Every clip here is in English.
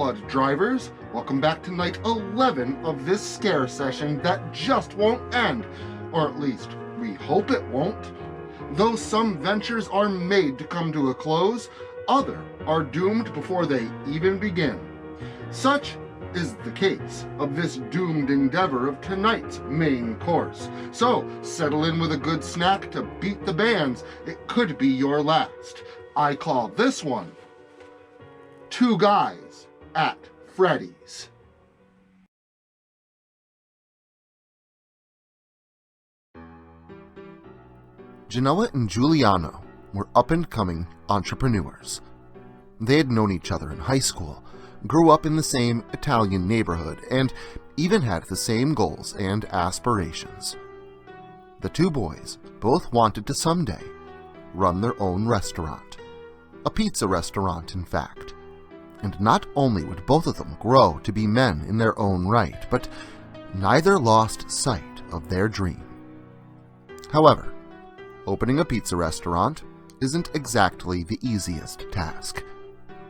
blood drivers. Welcome back to night 11 of this scare session that just won't end. Or at least, we hope it won't. Though some ventures are made to come to a close, others are doomed before they even begin. Such is the case of this doomed endeavor of tonight's main course. So settle in with a good snack to beat the bands. It could be your last. I call this one Two Guys at Freddy's. Jenoah and Giuliano were up-and-coming entrepreneurs. They had known each other in high school, grew up in the same Italian neighborhood, and even had the same goals and aspirations. The two boys both wanted to someday run their own restaurant. A pizza restaurant, in fact. And not only would both of them grow to be men in their own right, but neither lost sight of their dream. However, opening a pizza restaurant isn't exactly the easiest task.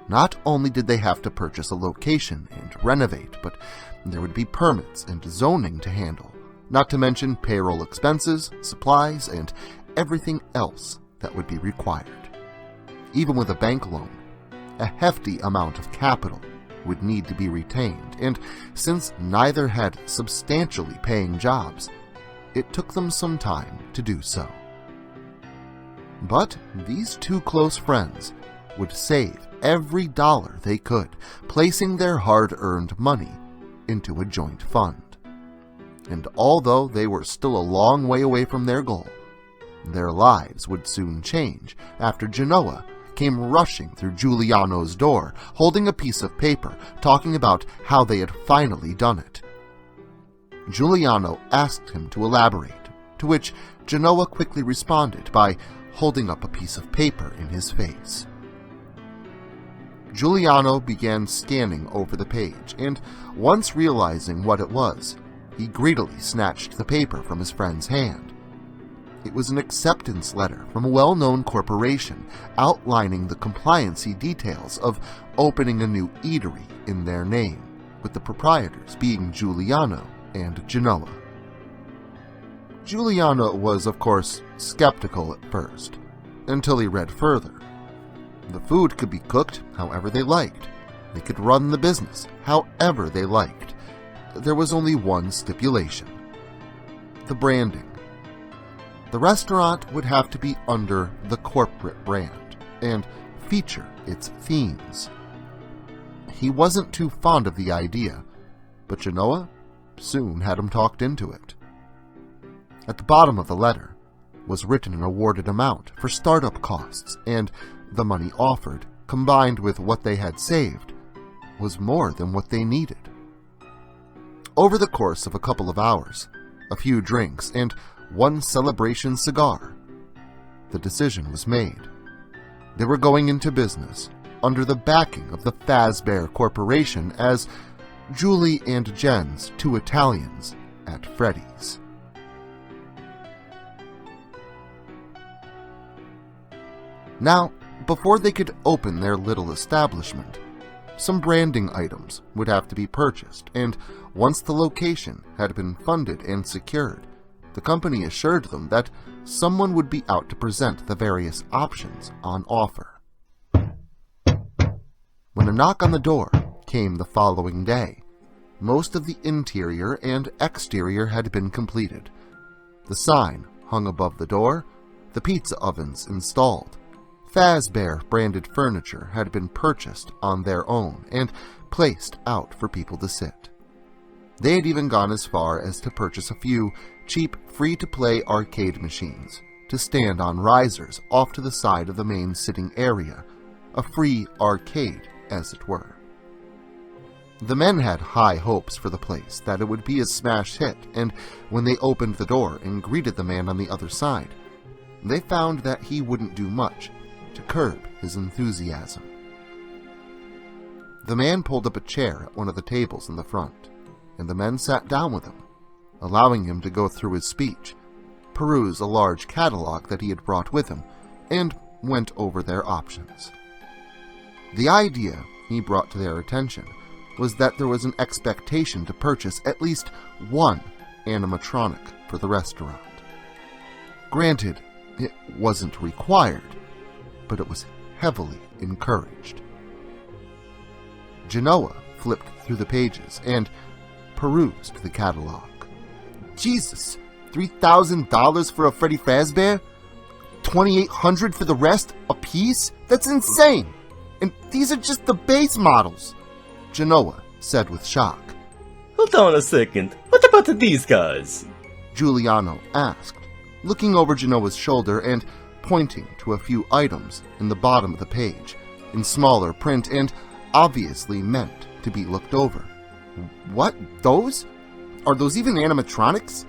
Not only did they have to purchase a location and renovate, but there would be permits and zoning to handle, not to mention payroll expenses, supplies, and everything else that would be required. Even with a bank loan, a hefty amount of capital would need to be retained, and since neither had substantially paying jobs, it took them some time to do so. But these two close friends would save every dollar they could, placing their hard-earned money into a joint fund. And although they were still a long way away from their goal, their lives would soon change after Jenoah came rushing through Giuliano's door, holding a piece of paper, talking about how they had finally done it. Giuliano asked him to elaborate, to which Jenoah quickly responded by holding up a piece of paper in his face. Giuliano began scanning over the page, and once realizing what it was, he greedily snatched the paper from his friend's hand. It was an acceptance letter from a well-known corporation outlining the compliancy details of opening a new eatery in their name, with the proprietors being Giuliano and Jenoah. Giuliano was, of course, skeptical at first, until he read further. The food could be cooked however they liked. They could run the business however they liked. There was only one stipulation: the branding. The restaurant would have to be under the corporate brand and feature its themes. He wasn't too fond of the idea, but Jenoah soon had him talked into it. At the bottom of the letter was written an awarded amount for startup costs, and the money offered, combined with what they had saved, was more than what they needed. Over the course of a couple of hours, a few drinks, and one celebration cigar, the decision was made. They were going into business under the backing of the Fazbear Corporation as Julie and Jen's Two Italians at Freddy's. Now, before they could open their little establishment, some branding items would have to be purchased, and once the location had been funded and secured, the company assured them that someone would be out to present the various options on offer. When a knock on the door came the following day, most of the interior and exterior had been completed. The sign hung above the door, the pizza ovens installed. Fazbear branded furniture had been purchased on their own and placed out for people to sit. They had even gone as far as to purchase a few cheap free-to-play arcade machines to stand on risers off to the side of the main sitting area, a free arcade, as it were. The men had high hopes for the place that it would be a smash hit, and when they opened the door and greeted the man on the other side, they found that he wouldn't do much to curb his enthusiasm. The man pulled up a chair at one of the tables in the front, and the men sat down with him, allowing him to go through his speech, peruse a large catalog that he had brought with him, and went over their options. The idea he brought to their attention was that there was an expectation to purchase at least one animatronic for the restaurant. Granted, it wasn't required, but it was heavily encouraged. Jenoah flipped through the pages and perused the catalog. Jesus, $3,000 for a Freddy Fazbear? $2,800 for the rest apiece? That's insane! And these are just the base models, Jenoah said with shock. Hold on a second, what about these guys? Giuliano asked, looking over Jenoah's shoulder and pointing to a few items in the bottom of the page, in smaller print and obviously meant to be looked over. What? Those? Are those even animatronics?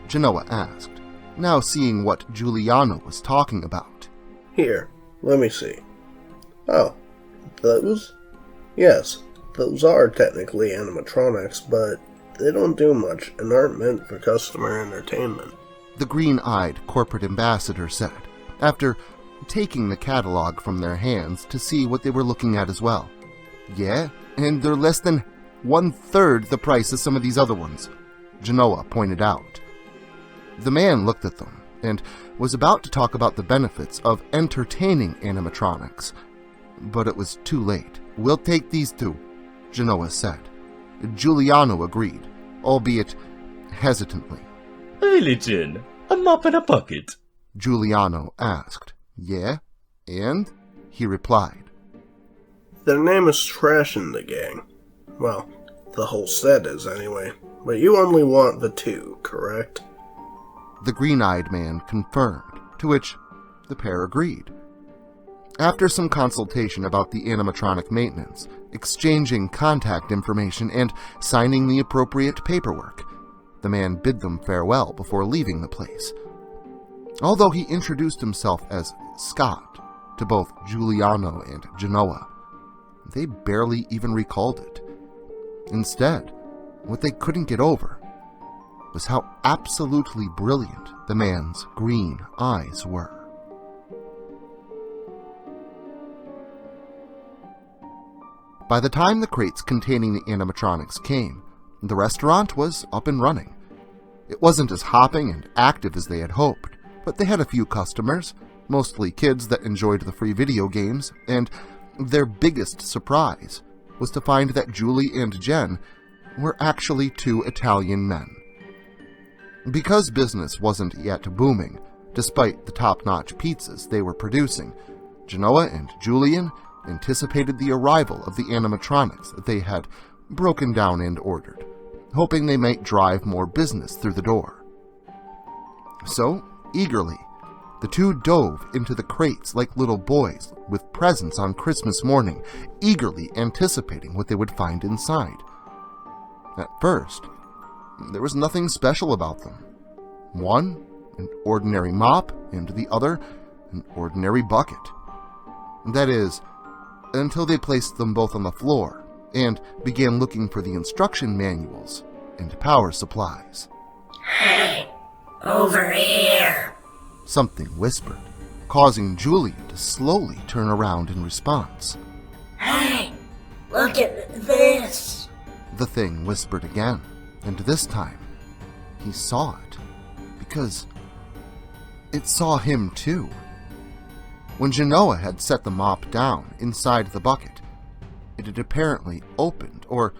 Jenoah asked, now seeing what Giuliano was talking about. Here, let me see. Oh, those? Yes, those are technically animatronics, but they don't do much and aren't meant for customer entertainment, the green-eyed corporate ambassador said, after taking the catalog from their hands to see what they were looking at as well. Yeah, and they're less than 1/3 the price of some of these other ones, Jenoah pointed out. The man looked at them and was about to talk about the benefits of entertaining animatronics, but it was too late. We'll take these two, Jenoah said. Giuliano agreed, albeit hesitantly. Really, Jen? A mop and a bucket? Giuliano asked. Yeah, and? He replied. Their name is Trash in the Gang. Well, the whole set is anyway, but you only want the two, correct? The green-eyed man confirmed, to which the pair agreed. After some consultation about the animatronic maintenance, exchanging contact information, and signing the appropriate paperwork, the man bid them farewell before leaving the place. Although he introduced himself as Scott to both Giuliano and Jenoah, they barely even recalled it. Instead, what they couldn't get over was how absolutely brilliant the man's green eyes were. By the time the crates containing the animatronics came, the restaurant was up and running. It wasn't as hopping and active as they had hoped, but they had a few customers, mostly kids that enjoyed the free video games, and their biggest surprise was to find that Julie and Jen were actually two Italian men. Because business wasn't yet booming, despite the top-notch pizzas they were producing, Jenoah and Julian anticipated the arrival of the animatronics that they had broken down and ordered, hoping they might drive more business through the door. So, eagerly, the two dove into the crates like little boys with presents on Christmas morning, eagerly anticipating what they would find inside. At first, there was nothing special about them. One, an ordinary mop, and the other, an ordinary bucket. That is, until they placed them both on the floor and began looking for the instruction manuals and power supplies. Hey, over here! Something whispered, causing Julian to slowly turn around in response. Hey, look at this! The thing whispered again, and this time, he saw it, because it saw him too. When Jenoah had set the mop down inside the bucket, it had apparently opened or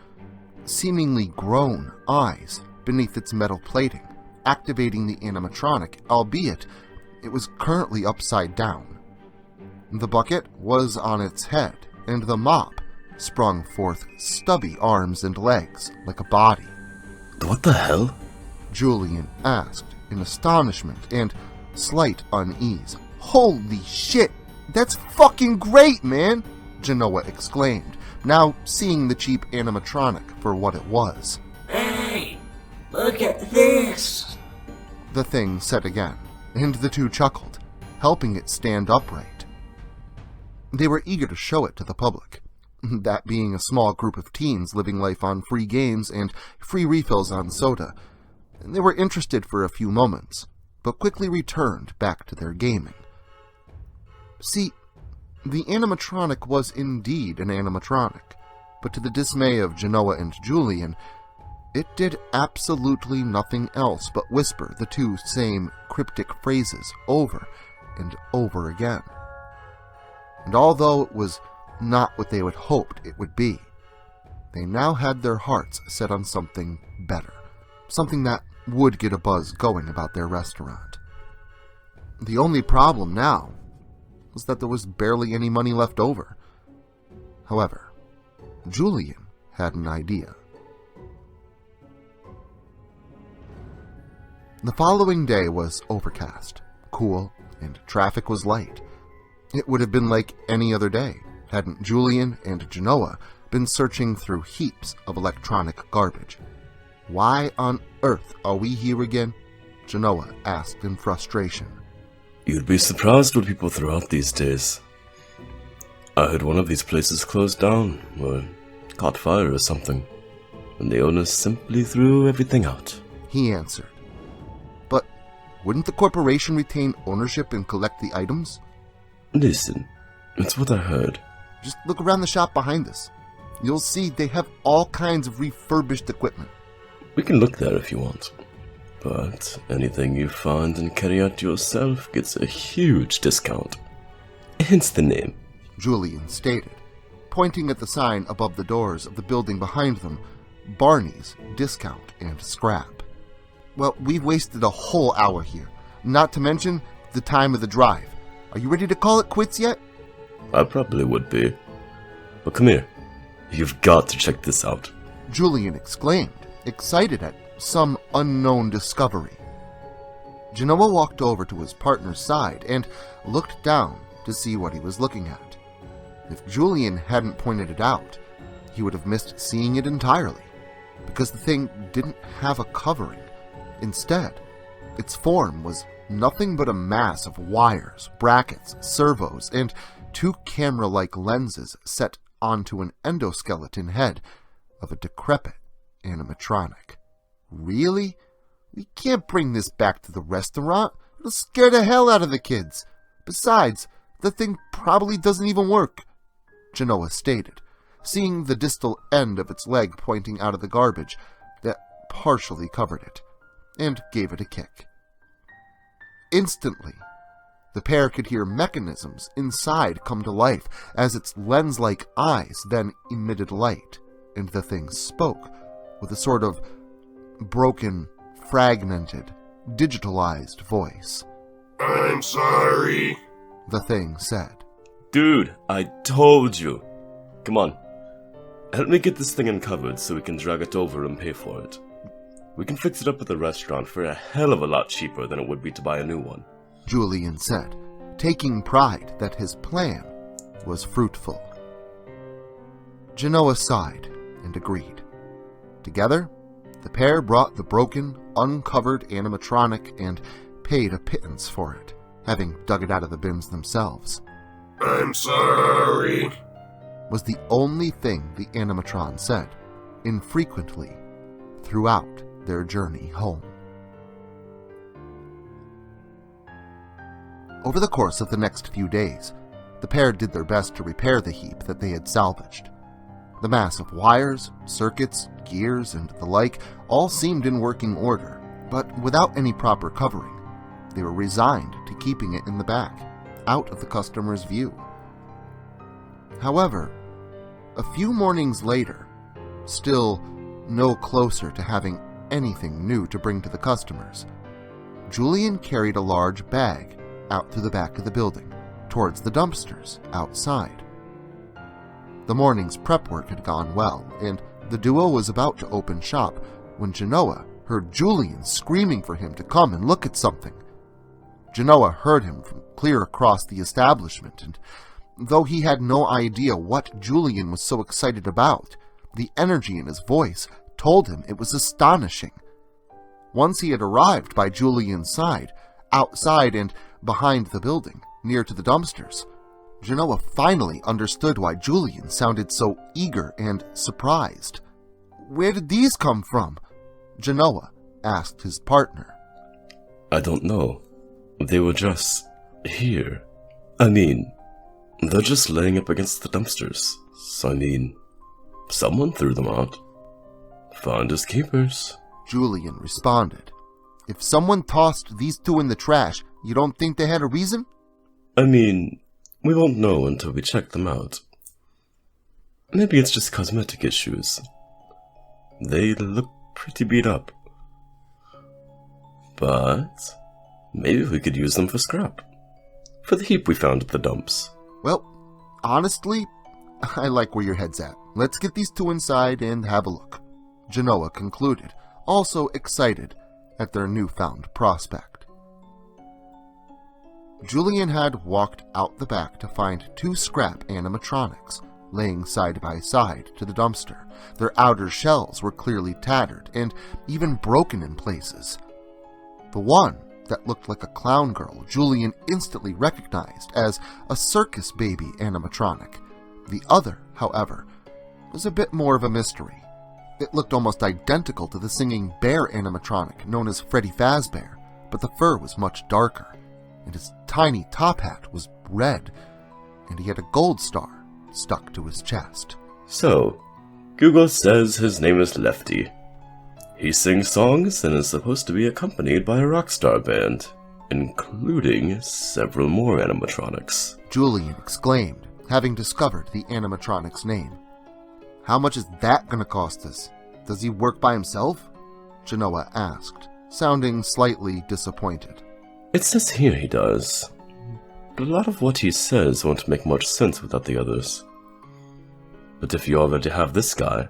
seemingly grown eyes beneath its metal plating, activating the animatronic, albeit it was currently upside down. The bucket was on its head, and the mop sprung forth stubby arms and legs like a body. What the hell? Julian asked in astonishment and slight unease. Holy shit! That's fucking great, man! Jenoah exclaimed, now seeing the cheap animatronic for what it was. Hey, look at this! The thing said again, and the two chuckled, helping it stand upright. They were eager to show it to the public, that being a small group of teens living life on free games and free refills on soda. They were interested for a few moments, but quickly returned back to their gaming. See, the animatronic was indeed an animatronic, but to the dismay of Jenoah and Julian, it did absolutely nothing else but whisper the two same cryptic phrases over and over again. And although it was not what they had hoped it would be, they now had their hearts set on something better, something that would get a buzz going about their restaurant. The only problem now was that there was barely any money left over. However, Julian had an idea. The following day was overcast, cool, and traffic was light. It would have been like any other day, hadn't Julian and Jenoah been searching through heaps of electronic garbage. Why on earth are we here again? Jenoah asked in frustration. You'd be surprised what people throw out these days. I heard one of these places closed down, or caught fire or something, and the owner simply threw everything out. He answered. But wouldn't the corporation retain ownership and collect the items? Listen, it's what I heard. Just look around the shop behind us. You'll see they have all kinds of refurbished equipment. We can look there if you want. But anything you find and carry out yourself gets a huge discount. Hence the name. Julian stated, pointing at the sign above the doors of the building behind them, Barney's Discount and Scrap. Well, we've wasted a whole hour here, not to mention the time of the drive. Are you ready to call it quits yet? I probably would be. But come here. You've got to check this out. Julian exclaimed, excited at some unknown discovery. Jenoah walked over to his partner's side and looked down to see what he was looking at. If Julian hadn't pointed it out, he would have missed seeing it entirely, because the thing didn't have a covering. Instead, its form was nothing but a mass of wires, brackets, servos, and two camera-like lenses set onto an endoskeleton head of a decrepit animatronic. Really? We can't bring this back to the restaurant. It'll scare the hell out of the kids. Besides, the thing probably doesn't even work, Jenoah stated, seeing the distal end of its leg pointing out of the garbage that partially covered it, and gave it a kick. Instantly, the pair could hear mechanisms inside come to life as its lens-like eyes then emitted light, and the thing spoke with a sort of broken, fragmented, digitalized voice. I'm sorry, the thing said. Dude, I told you. Come on. Help me get this thing uncovered so we can drag it over and pay for it. We can fix it up at the restaurant for a hell of a lot cheaper than it would be to buy a new one, Julian said, taking pride that his plan was fruitful. Jenoah sighed and agreed. Together, the pair brought the broken, uncovered animatronic and paid a pittance for it, having dug it out of the bins themselves. I'm sorry, was the only thing the animatron said, infrequently, throughout their journey home. Over the course of the next few days, the pair did their best to repair the heap that they had salvaged. The mass of wires, circuits, gears, and the like all seemed in working order, but without any proper covering. They were resigned to keeping it in the back, out of the customer's view. However, a few mornings later, still no closer to having anything new to bring to the customers, Julian carried a large bag out through the back of the building, towards the dumpsters outside. The morning's prep work had gone well, and the duo was about to open shop when Jenoah heard Julian screaming for him to come and look at something. Jenoah heard him from clear across the establishment, and though he had no idea what Julian was so excited about, the energy in his voice told him it was astonishing. Once he had arrived by Julian's side, outside and behind the building, near to the dumpsters, Jenoah finally understood why Julian sounded so eager and surprised. "Where did these come from?" Jenoah asked his partner. I don't know. They were just here. I mean, they're just laying up against the dumpsters. So I mean, Someone threw them out. Finders keepers. Julian responded. If someone tossed these two in the trash, you don't think they had a reason? I mean, we won't know until we check them out. Maybe it's just cosmetic issues. They look pretty beat up. But maybe we could use them for scrap. For the heap we found at the dumps. Well, honestly, I like where your head's at. Let's get these two inside and have a look. Jenoah concluded, also excited at their newfound prospect. Julian had walked out the back to find two scrap animatronics laying side by side to the dumpster. Their outer shells were clearly tattered and even broken in places. The one that looked like a clown girl Julian instantly recognized as a Circus baby animatronic. The other, however, was a bit more of a mystery. It looked almost identical to the singing bear animatronic known as Freddy Fazbear, but the fur was much darker, and his tiny top hat was red, and he had a gold star stuck to his chest. So, Google says his name is Lefty. He sings songs and is supposed to be accompanied by a rock star band, including several more animatronics. Julian exclaimed, having discovered the animatronic's name. How much is that gonna cost us? Does he work by himself? Jenoah asked, sounding slightly disappointed. It says here he does, but a lot of what he says won't make much sense without the others. But if you already have this guy,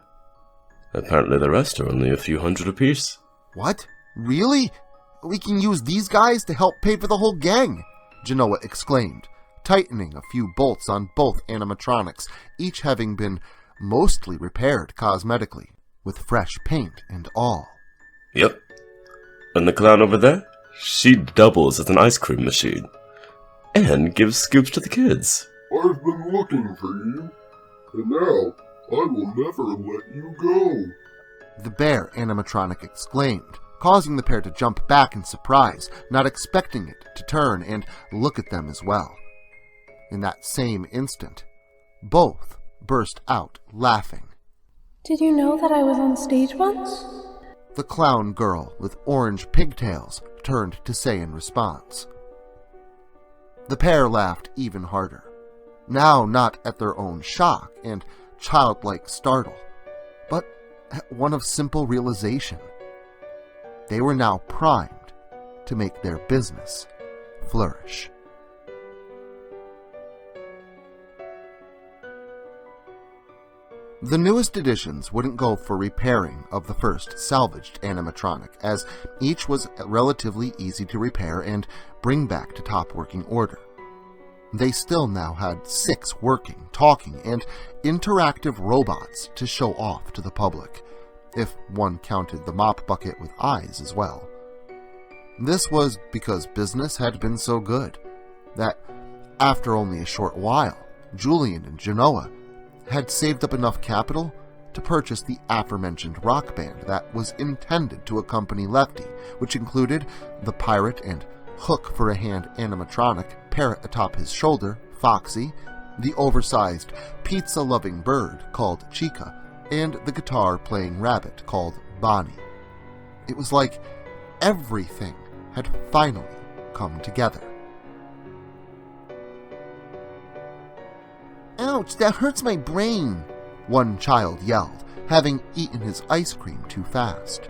apparently the rest are only a few hundred apiece. What? Really? We can use these guys to help pay for the whole gang? Jenoah exclaimed, tightening a few bolts on both animatronics, each having been mostly repaired cosmetically, with fresh paint and all. Yep. And the clown over there? She doubles as an ice cream machine. And gives scoops to the kids. I've been looking for you, and now I will never let you go. The bear animatronic exclaimed, causing the pair to jump back in surprise, not expecting it to turn and look at them as well. In that same instant, both burst out laughing. Did you know that I was on stage once? The clown girl with orange pigtails turned to say in response. The pair laughed even harder, now not at their own shock and childlike startle, but at one of simple realization. They were now primed to make their business flourish. The newest additions wouldn't go for repairing of the first salvaged animatronic, as each was relatively easy to repair and bring back to top working order. They still now had 6 working, talking, and interactive robots to show off to the public, if one counted the mop bucket with eyes as well. This was because business had been so good that, after only a short while, Julian and Jenoah had saved up enough capital to purchase the aforementioned rock band that was intended to accompany Lefty, which included the pirate and hook for a hand animatronic parrot atop his shoulder, Foxy, the oversized pizza-loving bird called Chica, and the guitar-playing rabbit called Bonnie. It was like everything had finally come together. Ouch, that hurts my brain, one child yelled, having eaten his ice cream too fast.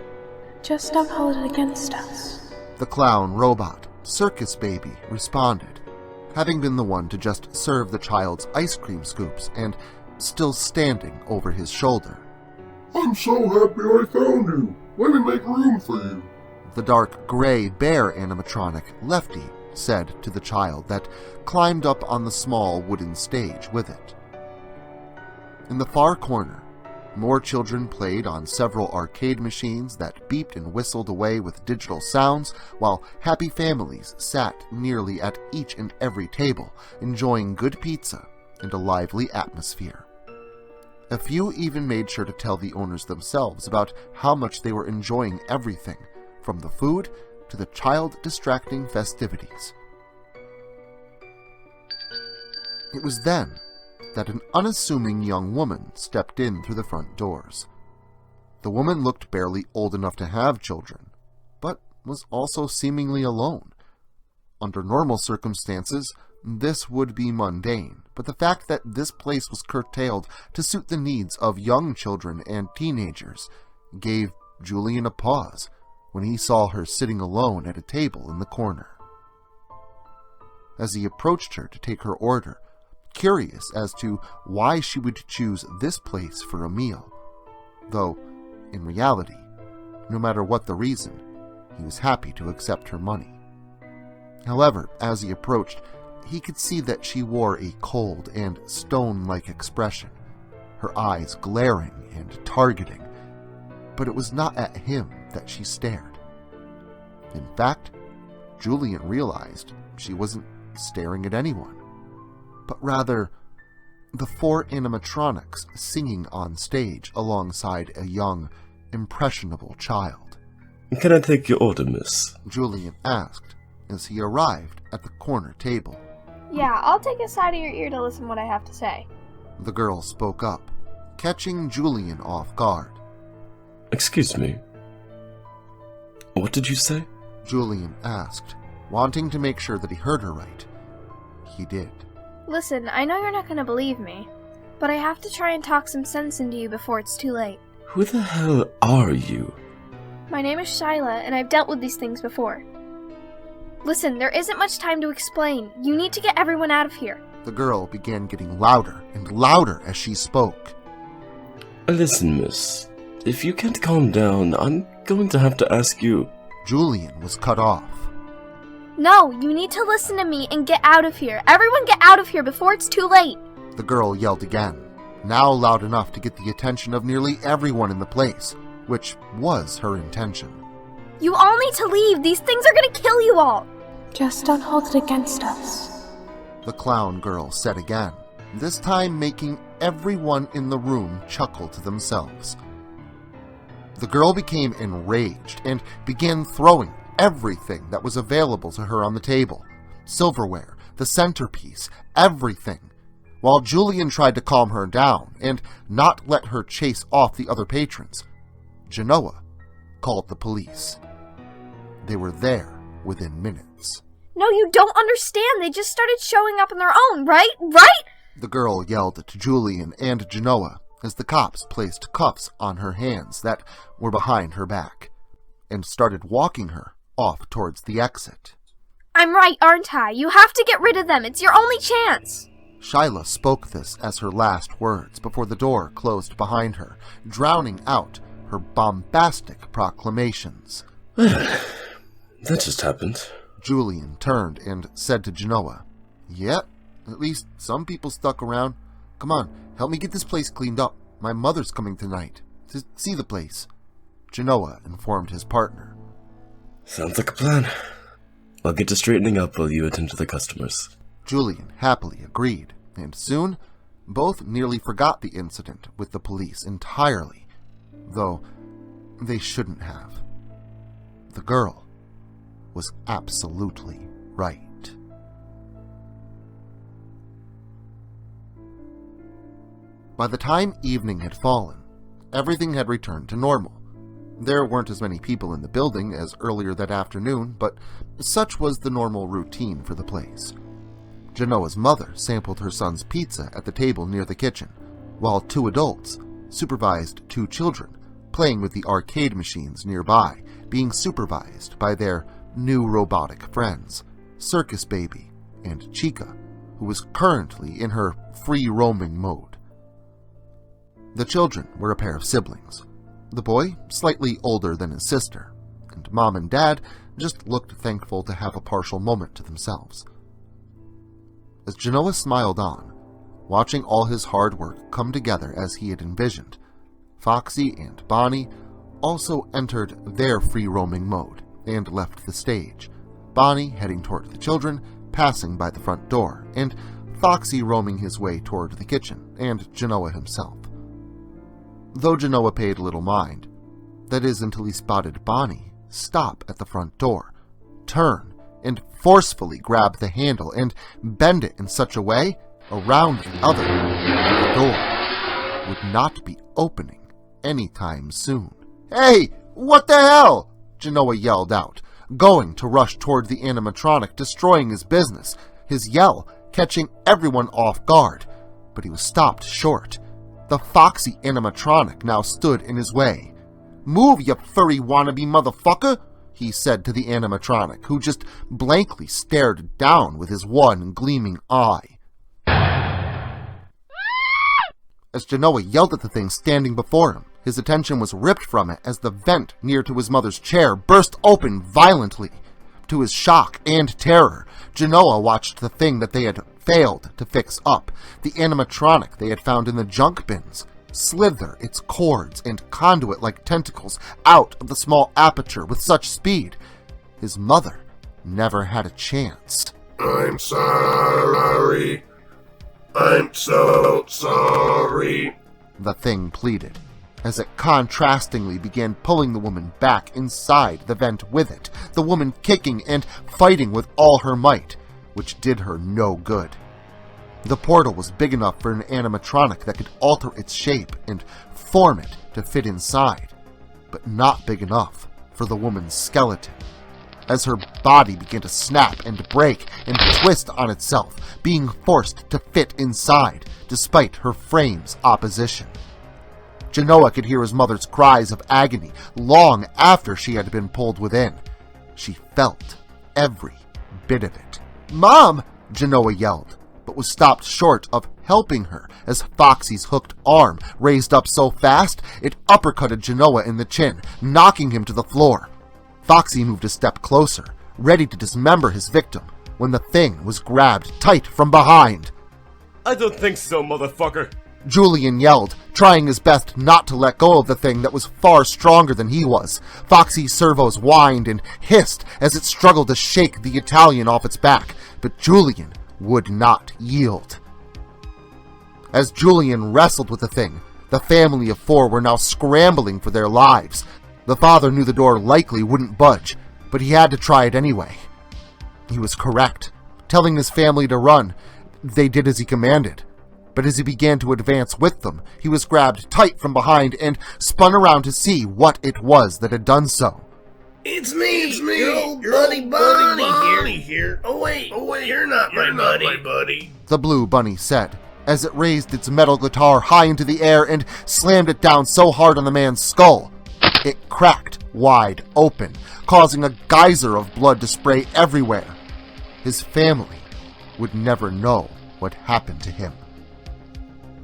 Just don't hold it against us. The clown robot, Circus Baby, responded, having been the one to just serve the child's ice cream scoops and still standing over his shoulder. I'm so happy I found you. Let me make room for you. The dark gray bear animatronic, Lefty, said to the child that climbed up on the small wooden stage with it. In the far corner, more children played on several arcade machines that beeped and whistled away with digital sounds, while happy families sat nearly at each and every table, enjoying good pizza and a lively atmosphere. A few even made sure to tell the owners themselves about how much they were enjoying everything, from the food to the child-distracting festivities. It was then that an unassuming young woman stepped in through the front doors. The woman looked barely old enough to have children, but was also seemingly alone. Under normal circumstances, this would be mundane, but the fact that this place was curtailed to suit the needs of young children and teenagers gave Julian a pause when he saw her sitting alone at a table in the corner. As he approached her to take her order, curious as to why she would choose this place for a meal, though, in reality, no matter what the reason, he was happy to accept her money. However, as he approached, he could see that she wore a cold and stone-like expression, her eyes glaring and targeting, but it was not at him that she stared. In fact, Julian realized she wasn't staring at anyone, but rather the 4 animatronics singing on stage alongside a young, impressionable child. Can I take your order, miss? Julian asked as he arrived at the corner table. Yeah, I'll take a side of your ear to listen to what I have to say. The girl spoke up, catching Julian off guard. Excuse me. What did you say? Julian asked, wanting to make sure that he heard her right. He did. Listen, I know you're not going to believe me, but I have to try and talk some sense into you before it's too late. Who the hell are you? My name is Shyla, and I've dealt with these things before. Listen, there isn't much time to explain. You need to get everyone out of here. The girl began getting louder and louder as she spoke. Listen, miss. If you can't calm down, I'm going to have to ask you. Julian was cut off. No, you need to listen to me and get out of here. Everyone get out of here before it's too late. The girl yelled again, now loud enough to get the attention of nearly everyone in the place, which was her intention. You all need to leave. These things are going to kill you all. Just don't hold it against us. The clown girl said again, this time making everyone in the room chuckle to themselves. The girl became enraged and began throwing everything that was available to her on the table. Silverware, the centerpiece, everything. While Julian tried to calm her down and not let her chase off the other patrons, Jenoah called the police. They were there within minutes. No, you don't understand. They just started showing up on their own, right? Right? The girl yelled to Julian and Jenoah as the cops placed cuffs on her hands that were behind her back and started walking her off towards the exit. I'm right, aren't I? You have to get rid of them. It's your only chance. Shyla spoke this as her last words before the door closed behind her, drowning out her bombastic proclamations. That just happened. Julian turned and said to Jenoah, "Yep, at least some people stuck around. Come on, help me get this place cleaned up. My mother's coming tonight to see the place." Jenoah informed his partner. Sounds like a plan. I'll get to straightening up while you attend to the customers. Julian happily agreed, and soon both nearly forgot the incident with the police entirely, though they shouldn't have. The girl was absolutely right. By the time evening had fallen, everything had returned to normal. There weren't as many people in the building as earlier that afternoon, but such was the normal routine for the place. Jenoah's mother sampled her son's pizza at the table near the kitchen, while 2 adults supervised 2 children, playing with the arcade machines nearby, being supervised by their new robotic friends, Circus Baby and Chica, who was currently in her free-roaming mode. The children were a pair of siblings. The boy slightly older than his sister, and Mom and Dad just looked thankful to have a partial moment to themselves. As Jenoah smiled on, watching all his hard work come together as he had envisioned, Foxy and Bonnie also entered their free-roaming mode and left the stage, Bonnie heading toward the children, passing by the front door, and Foxy roaming his way toward the kitchen, and Jenoah himself. Though Jenoah paid little mind, that is until he spotted Bonnie stop at the front door, turn, and forcefully grab the handle and bend it in such a way around the other, and the door would not be opening anytime soon. "Hey, what the hell?" Jenoah yelled out, going to rush toward the animatronic, destroying his business, his yell catching everyone off guard, but he was stopped short. The foxy animatronic now stood in his way. "Move, you furry wannabe motherfucker," he said to the animatronic, who just blankly stared down with his one gleaming eye. As Jenoah yelled at the thing standing before him, his attention was ripped from it as the vent near to his mother's chair burst open violently. To his shock and terror, Jenoah watched the thing that they had failed to fix up, the animatronic they had found in the junk bins, slither its cords and conduit-like tentacles out of the small aperture with such speed. His mother never had a chance. I'm sorry. I'm so sorry. The thing pleaded, as it contrastingly began pulling the woman back inside the vent with it, the woman kicking and fighting with all her might, which did her no good. The portal was big enough for an animatronic that could alter its shape and form it to fit inside, but not big enough for the woman's skeleton. As her body began to snap and break and twist on itself, being forced to fit inside despite her frame's opposition. Jenoah could hear his mother's cries of agony long after she had been pulled within. She felt every bit of it. "Mom!" Jenoah yelled, but was stopped short of helping her as Foxy's hooked arm raised up so fast it uppercutted Jenoah in the chin, knocking him to the floor. Foxy moved a step closer, ready to dismember his victim, when the thing was grabbed tight from behind. I don't think so, motherfucker. Julian yelled, trying his best not to let go of the thing that was far stronger than he was. Foxy's servos whined and hissed as it struggled to shake the Italian off its back, but Julian would not yield. As Julian wrestled with the thing, the family of four were now scrambling for their lives. The father knew the door likely wouldn't budge, but he had to try it anyway. He was correct. Telling his family to run, they did as he commanded. But as he began to advance with them, he was grabbed tight from behind and spun around to see what it was that had done so. It's me, your old buddy Bonnie here. Oh wait, you're not my buddy. The blue bunny said, as it raised its metal guitar high into the air and slammed it down so hard on the man's skull. It cracked wide open, causing a geyser of blood to spray everywhere. His family would never know what happened to him.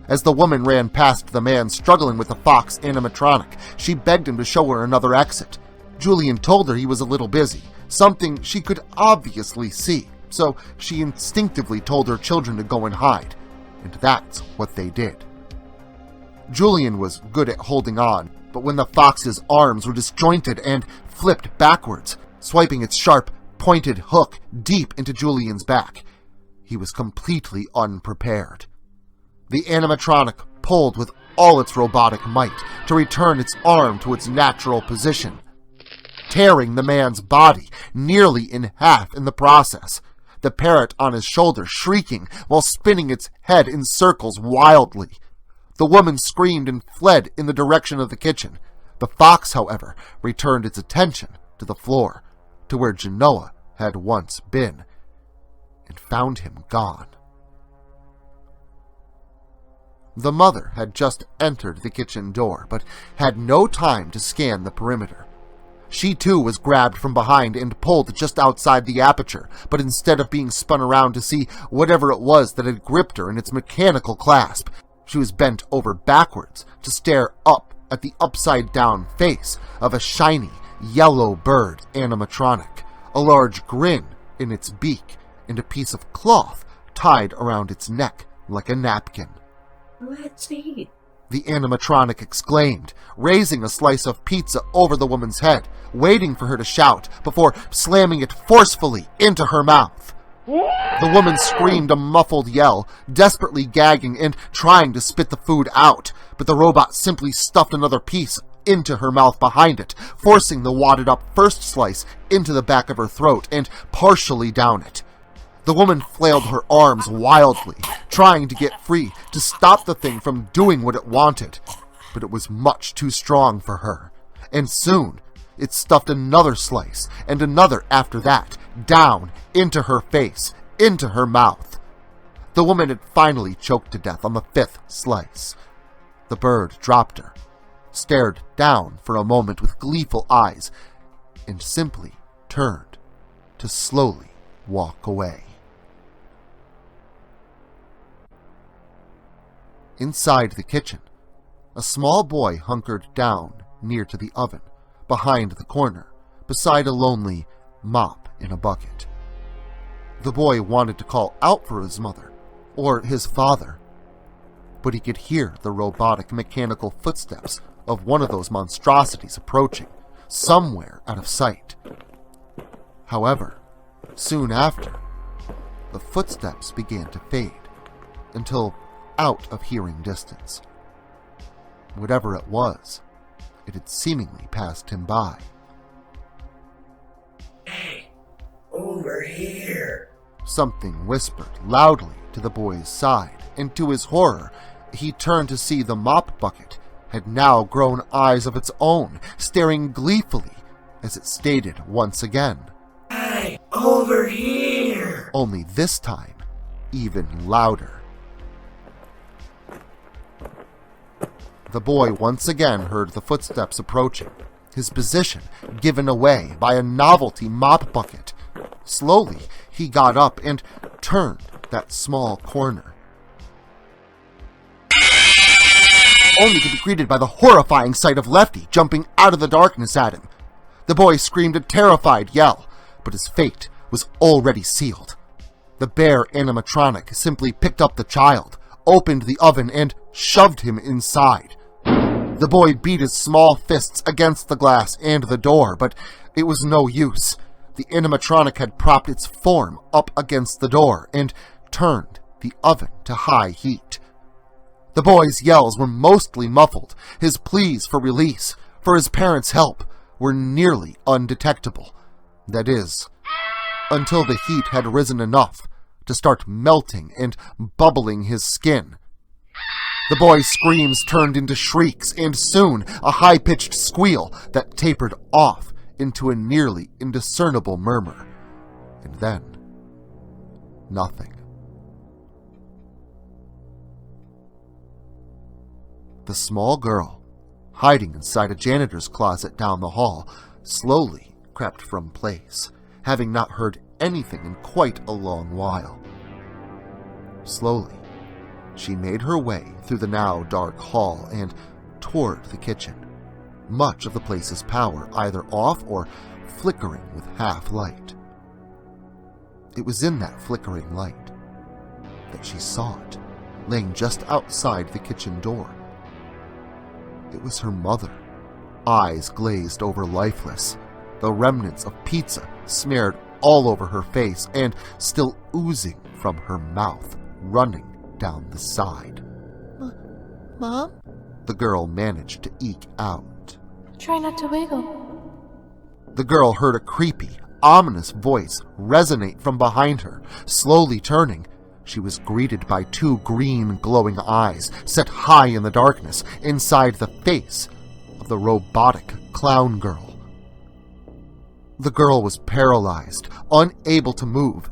As the woman ran past the man struggling with the fox animatronic, she begged him to show her another exit. Julian told her he was a little busy, something she could obviously see, so she instinctively told her children to go and hide, and that's what they did. Julian was good at holding on, but when the fox's arms were disjointed and flipped backwards, swiping its sharp, pointed hook deep into Julian's back, he was completely unprepared. The animatronic pulled with all its robotic might to return its arm to its natural position, tearing the man's body nearly in half in the process, the parrot on his shoulder shrieking while spinning its head in circles wildly. The woman screamed and fled in the direction of the kitchen. The fox, however, returned its attention to the floor, to where Jenoah had once been, and found him gone. The mother had just entered the kitchen door, but had no time to scan the perimeter. She too was grabbed from behind and pulled just outside the aperture, but instead of being spun around to see whatever it was that had gripped her in its mechanical clasp, she was bent over backwards to stare up at the upside-down face of a shiny, yellow bird animatronic, a large grin in its beak, and a piece of cloth tied around its neck like a napkin. Let's eat. The animatronic exclaimed, raising a slice of pizza over the woman's head, waiting for her to shout before slamming it forcefully into her mouth. The woman screamed a muffled yell, desperately gagging and trying to spit the food out, but the robot simply stuffed another piece into her mouth behind it, forcing the wadded-up first slice into the back of her throat and partially down it. The woman flailed her arms wildly, trying to get free, to stop the thing from doing what it wanted. But it was much too strong for her, and soon it stuffed another slice, and another after that, down into her face, into her mouth. The woman had finally choked to death on the 5th slice. The bird dropped her, stared down for a moment with gleeful eyes, and simply turned to slowly walk away. Inside the kitchen, a small boy hunkered down near to the oven, behind the corner, beside a lonely mop in a bucket. The boy wanted to call out for his mother, or his father, but he could hear the robotic mechanical footsteps of one of those monstrosities approaching, somewhere out of sight. However, soon after, the footsteps began to fade, until out of hearing distance. Whatever it was, it had seemingly passed him by. Hey, over here. Something whispered loudly to the boy's side, and to his horror, he turned to see the mop bucket had now grown eyes of its own, staring gleefully as it stated once again, Hey, over here. only this time even louder. The boy once again heard the footsteps approaching, his position given away by a novelty mop bucket. Slowly, he got up and turned that small corner, only to be greeted by the horrifying sight of Lefty jumping out of the darkness at him. The boy screamed a terrified yell, but his fate was already sealed. The bear animatronic simply picked up the child, opened the oven, and shoved him inside. The boy beat his small fists against the glass and the door, but it was no use. The animatronic had propped its form up against the door and turned the oven to high heat. The boy's yells were mostly muffled. His pleas for release, for his parents' help, were nearly undetectable. That is, until the heat had risen enough to start melting and bubbling his skin. The boy's screams turned into shrieks, and soon a high-pitched squeal that tapered off into a nearly indiscernible murmur. And then, nothing. The small girl, hiding inside a janitor's closet down the hall, slowly crept from place, having not heard anything in quite a long while. Slowly, she made her way through the now dark hall and toward the kitchen, much of the place's power either off or flickering with half light. It was in that flickering light that she saw it, laying just outside the kitchen door. It was her mother, eyes glazed over lifeless, the remnants of pizza smeared all over her face and still oozing from her mouth, running down the side. Mom? The girl managed to eke out. Try not to wiggle. The girl heard a creepy, ominous voice resonate from behind her. Slowly turning, she was greeted by two green glowing eyes set high in the darkness inside the face of the robotic clown girl. The girl was paralyzed, unable to move,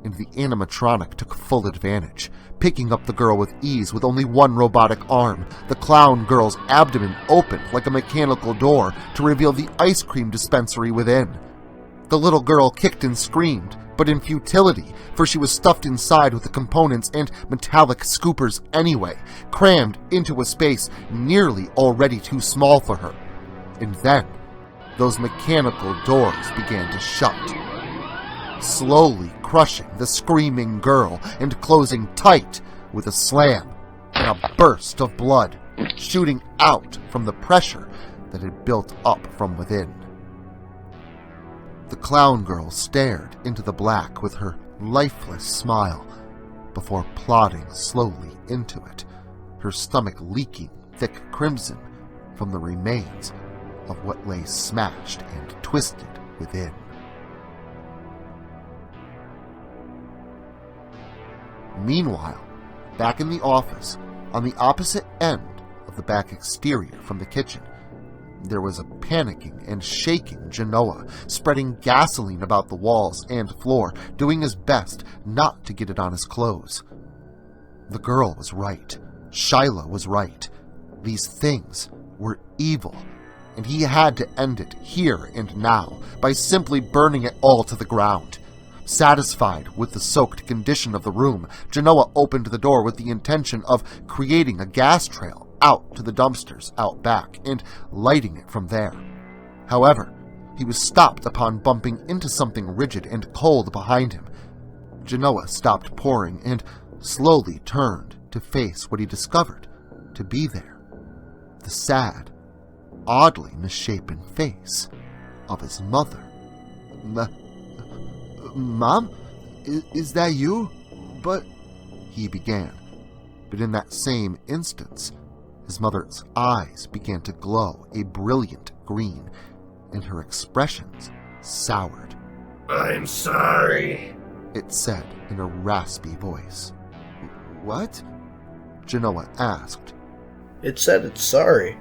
and the animatronic took full advantage, picking up the girl with ease with only one robotic arm. The clown girl's abdomen opened like a mechanical door to reveal the ice cream dispensary within. The little girl kicked and screamed, but in futility, for she was stuffed inside with the components and metallic scoopers anyway, crammed into a space nearly already too small for her. And then, those mechanical doors began to shut, slowly crushing the screaming girl and closing tight with a slam and a burst of blood shooting out from the pressure that had built up from within. The clown girl stared into the black with her lifeless smile before plodding slowly into it, her stomach leaking thick crimson from the remains of what lay smashed and twisted within. Meanwhile, back in the office, on the opposite end of the back exterior from the kitchen, there was a panicking and shaking Jenoah, spreading gasoline about the walls and floor, doing his best not to get it on his clothes. The girl was right. Shyla was right. These things were evil, and he had to end it here and now by simply burning it all to the ground. Satisfied with the soaked condition of the room, Jenoah opened the door with the intention of creating a gas trail out to the dumpsters out back and lighting it from there. However, he was stopped upon bumping into something rigid and cold behind him. Jenoah stopped pouring and slowly turned to face what he discovered to be there: the sad, oddly misshapen face of his mother. "Mom? Is that you? But..." he began. But in that same instance, his mother's eyes began to glow a brilliant green, and her expressions soured. I'm sorry, it said in a raspy voice. "What?" Jenoah asked. It said it's sorry.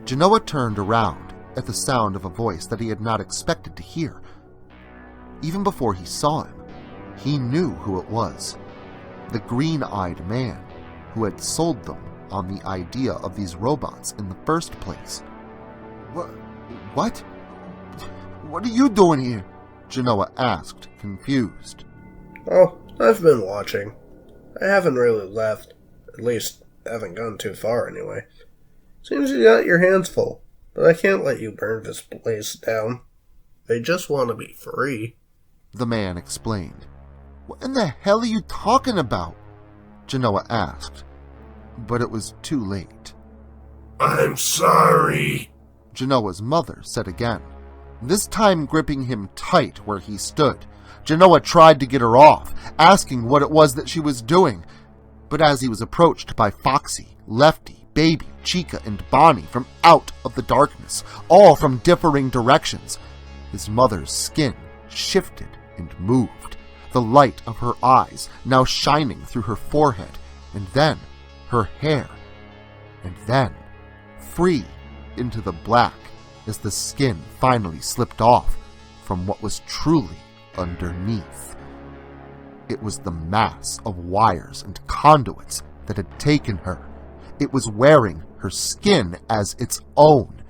Jenoah turned around at the sound of a voice that he had not expected to hear. Even before he saw him, he knew who it was: the green-eyed man who had sold them on the idea of these robots in the first place. What? What are you doing here?" Jenoah asked, confused. Oh, I've been watching. I haven't really left. At least, haven't gone too far anyway. Seems you got your hands full, but I can't let you burn this place down. They just want to be free. The man explained. "What in the hell are you talking about?" Jenoah asked. But it was too late. I'm sorry, Jenoah's mother said again, this time gripping him tight where he stood. Jenoah tried to get her off, asking what it was that she was doing. But as he was approached by Foxy, Lefty, Baby, Chica, and Bonnie from out of the darkness, all from differing directions, his mother's skin shifted and moved, the light of her eyes now shining through her forehead, and then her hair, and then free into the black as the skin finally slipped off from what was truly underneath. It was the mass of wires and conduits that had taken her. It was wearing her skin as its own.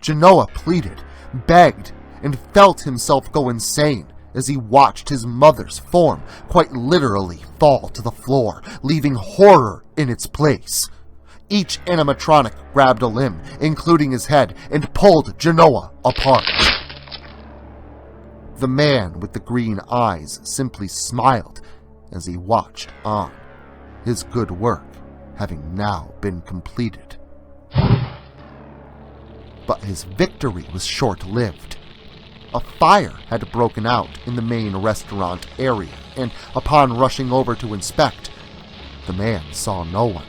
Jenoah pleaded, begged, and felt himself go insane as he watched his mother's form quite literally fall to the floor, leaving horror in its place. Each animatronic grabbed a limb, including his head, and pulled Jenoah apart. The man with the green eyes simply smiled as he watched on, his good work having now been completed. But his victory was short-lived. A fire had broken out in the main restaurant area, and upon rushing over to inspect, the man saw no one,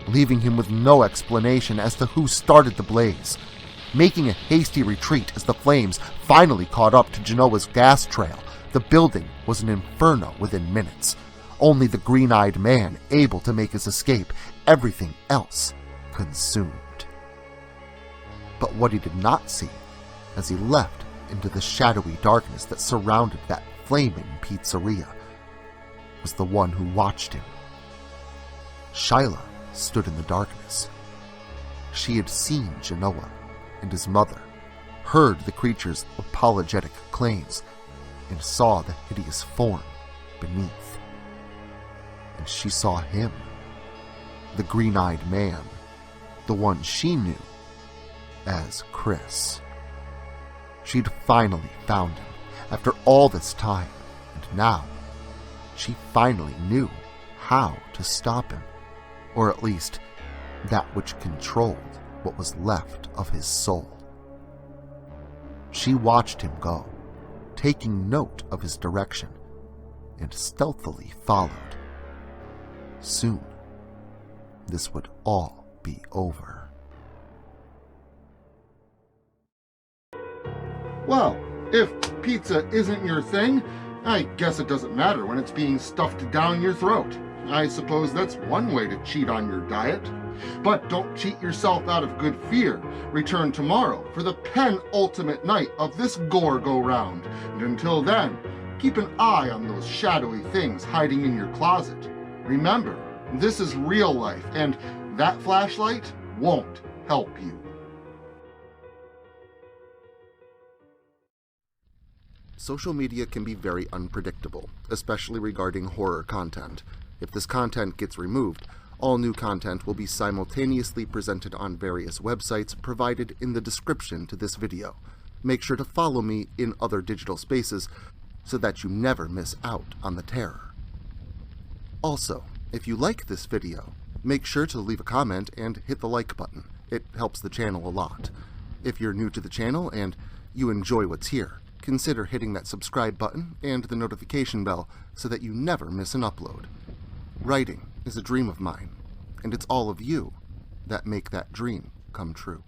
leaving him with no explanation as to who started the blaze. Making a hasty retreat as the flames finally caught up to Jenoah's gas trail, the building was an inferno within minutes. Only the green-eyed man able to make his escape, everything else consumed. But what he did not see, as he left into the shadowy darkness that surrounded that flaming pizzeria, was the one who watched him. Shyla stood in the darkness. She had seen Jenoah and his mother, heard the creature's apologetic claims, and saw the hideous form beneath. And she saw him, the green-eyed man, the one she knew as Chris. She'd finally found him after all this time, and now she finally knew how to stop him, or at least that which controlled what was left of his soul. She watched him go, taking note of his direction, and stealthily followed. Soon, this would all be over. Well, if pizza isn't your thing, I guess it doesn't matter when it's being stuffed down your throat. I suppose that's one way to cheat on your diet. But don't cheat yourself out of good fear. Return tomorrow for the penultimate night of this gore-go-round. And until then, keep an eye on those shadowy things hiding in your closet. Remember, this is real life, and that flashlight won't help you. Social media can be very unpredictable, especially regarding horror content. If this content gets removed, all new content will be simultaneously presented on various websites provided in the description to this video. Make sure to follow me in other digital spaces so that you never miss out on the terror. Also, if you like this video, make sure to leave a comment and hit the like button. It helps the channel a lot. If you're new to the channel and you enjoy what's here, consider hitting that subscribe button and the notification bell so that you never miss an upload. Writing is a dream of mine, and it's all of you that make that dream come true.